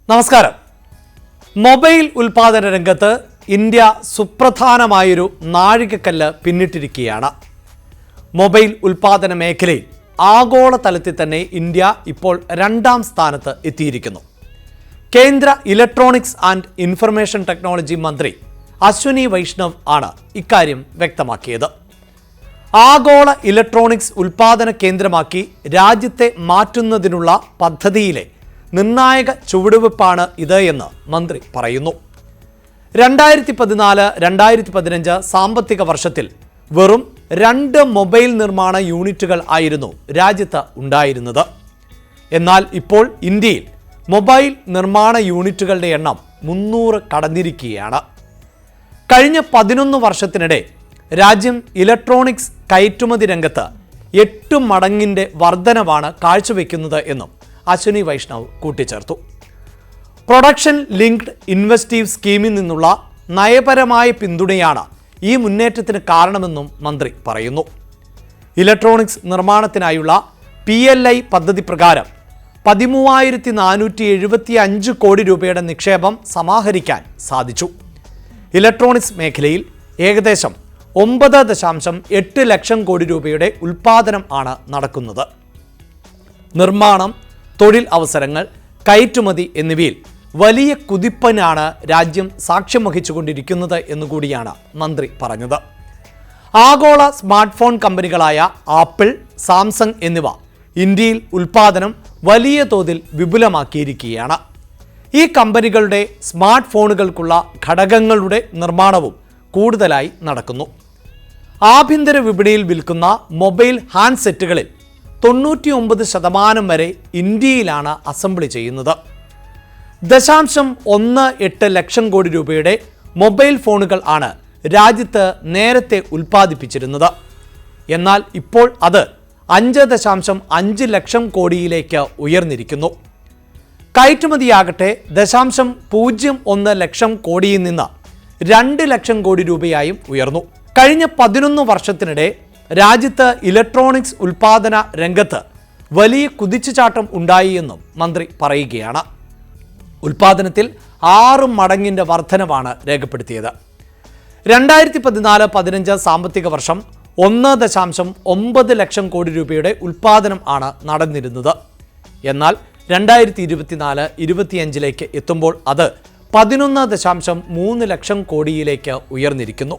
നമസ്കാരം. മൊബൈൽ ഉൽപാദന രംഗത്ത് ഇന്ത്യ സുപ്രധാനമായൊരു നാഴികക്കല്ല് പിന്നിട്ടിരിക്കുകയാണ്. മൊബൈൽ ഉൽപാദന മേഖലയിൽ ആഗോളതലത്തിൽ തന്നെ ഇന്ത്യ ഇപ്പോൾ 2ാം സ്ഥാനത്ത് എത്തിയിരിക്കുന്നു. കേന്ദ്ര ഇലക്ട്രോണിക്സ് ആൻഡ് ഇൻഫർമേഷൻ ടെക്നോളജി മന്ത്രി അശ്വിനി വൈഷ്ണവ് ആണ് ഇക്കാര്യം വ്യക്തമാക്കിയത്. ആഗോള ഇലക്ട്രോണിക്സ് ഉൽപാദന കേന്ദ്രമാക്കി രാജ്യത്തെ മാറ്റുന്നതിനുള്ള പദ്ധതിയിലെ നിർണായക ചുവടുവെപ്പാണ് ഇത് എന്ന് മന്ത്രി പറയുന്നു. 2014-2015 സാമ്പത്തിക വർഷത്തിൽ വെറും 2 മൊബൈൽ നിർമ്മാണ യൂണിറ്റുകൾ ആയിരുന്നു രാജ്യത്ത് ഉണ്ടായിരുന്നത്. എന്നാൽ ഇപ്പോൾ ഇന്ത്യയിൽ മൊബൈൽ നിർമ്മാണ യൂണിറ്റുകളുടെ എണ്ണം 300 കടന്നിരിക്കുകയാണ്. കഴിഞ്ഞ 11 വർഷത്തിനിടെ രാജ്യം ഇലക്ട്രോണിക്സ് കയറ്റുമതി രംഗത്ത് 8 മടങ്ങിൻ്റെ വർധനവാണ് കാഴ്ചവെക്കുന്നത് എന്നും അശ്വിനി വൈഷ്ണവ് കൂട്ടിച്ചേർത്തു. പ്രൊഡക്ഷൻ ലിങ്ക്ഡ് ഇൻവെസ്റ്റീവ് സ്കീമിൽ നിന്നുള്ള നയപരമായ പിന്തുണയാണ് ഈ മുന്നേറ്റത്തിന് കാരണമെന്നും മന്ത്രി പറയുന്നു. ഇലക്ട്രോണിക്സ് നിർമ്മാണത്തിനായുള്ള PLI പദ്ധതി പ്രകാരം 13,475 കോടി രൂപയുടെ നിക്ഷേപം സമാഹരിക്കാൻ സാധിച്ചു. ഇലക്ട്രോണിക്സ് മേഖലയിൽ ഏകദേശം 9.8 ലക്ഷം കോടി രൂപയുടെ ഉൽപ്പാദനം ആണ് നടക്കുന്നത്. നിർമ്മാണം, തൊഴിൽ അവസരങ്ങൾ, കയറ്റുമതി എന്നിവയിൽ വലിയ കുതിപ്പിനാണ് രാജ്യം സാക്ഷ്യം വഹിച്ചുകൊണ്ടിരിക്കുന്നത് എന്നുകൂടിയാണ് മന്ത്രി പറഞ്ഞത്. ആഗോള സ്മാർട്ട് ഫോൺ കമ്പനികളായ ആപ്പിൾ, സാംസങ് എന്നിവ ഇന്ത്യയിൽ ഉൽപ്പാദനം വലിയ തോതിൽ വിപുലമാക്കിയിരിക്കുകയാണ്. ഈ കമ്പനികളുടെ സ്മാർട്ട് ഫോണുകൾക്കുള്ള ഘടകങ്ങളുടെ നിർമ്മാണവും കൂടുതലായി നടക്കുന്നു. ആഭ്യന്തര വിപണിയിൽ വിൽക്കുന്ന മൊബൈൽ ഹാൻഡ്സെറ്റുകളിൽ 99% വരെ ഇന്ത്യയിലാണ് അസംബ്ലി ചെയ്യുന്നത്. 0.18 ലക്ഷം കോടി രൂപയുടെ മൊബൈൽ ഫോണുകൾ ആണ് രാജ്യത്ത് നേരത്തെ ഉൽപ്പാദിപ്പിച്ചിരുന്നത്. എന്നാൽ ഇപ്പോൾ അത് 5.5 ലക്ഷം കോടിയിലേക്ക് ഉയർന്നിരിക്കുന്നു. കയറ്റുമതിയാകട്ടെ 0.01 ലക്ഷം കോടിയിൽ നിന്ന് 2 ലക്ഷം കോടി രൂപയായും ഉയർന്നു. കഴിഞ്ഞ 11 വർഷത്തിനിടെ രാജ്യത്ത് ഇലക്ട്രോണിക്സ് ഉൽപാദന രംഗത്ത് വലിയ കുതിച്ചുചാട്ടം ഉണ്ടായി എന്നും മന്ത്രി പറയുകയാണ്. ഉൽപാദനത്തിൽ 6 മടങ്ങിൻ്റെ വർധനവാണ് രേഖപ്പെടുത്തിയത്. 2014-15 സാമ്പത്തിക വർഷം 1.9 ലക്ഷം കോടി രൂപയുടെ ഉൽപാദനം ആണ് നടന്നിരുന്നത്. എന്നാൽ 2024-25 എത്തുമ്പോൾ അത് 11.3 ലക്ഷം കോടിയിലേക്ക് ഉയർന്നിരിക്കുന്നു.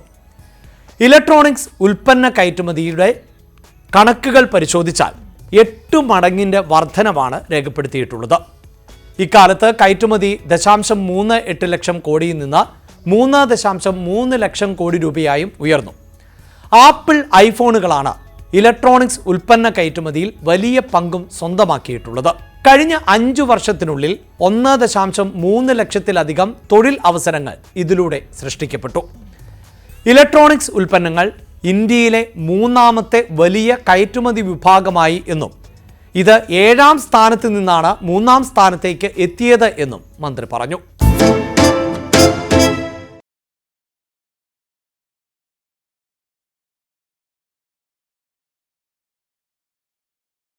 ഇലക്ട്രോണിക്സ് ഉൽപ്പന്ന കയറ്റുമതിയുടെ കണക്കുകൾ പരിശോധിച്ചാൽ 8 മടങ്ങിൻ്റെ വർധനവാണ് രേഖപ്പെടുത്തിയിട്ടുള്ളത്. ഇക്കാലത്ത് കയറ്റുമതി 0.38 ലക്ഷം കോടിയിൽ നിന്ന് 3.3 ലക്ഷം കോടി രൂപയായും ഉയർന്നു. ആപ്പിൾ ഐഫോണുകളാണ് ഇലക്ട്രോണിക്സ് ഉൽപ്പന്ന കയറ്റുമതിയിൽ വലിയ പങ്കും സ്വന്തമാക്കിയിട്ടുള്ളത്. കഴിഞ്ഞ 5 വർഷത്തിനുള്ളിൽ 1.3 ലക്ഷത്തിലധികം തൊഴിൽ അവസരങ്ങൾ ഇതിലൂടെ സൃഷ്ടിക്കപ്പെട്ടു. ഇലക്ട്രോണിക്സ് ഉൽപ്പന്നങ്ങൾ ഇന്ത്യയിലെ 3ാമത്തെ വലിയ കയറ്റുമതി വിഭാഗമായി എന്നും ഇത് 7ാം സ്ഥാനത്ത് നിന്നാണ് 3ാം സ്ഥാനത്തേക്ക് എത്തിയത് എന്നും മന്ത്രി പറഞ്ഞു.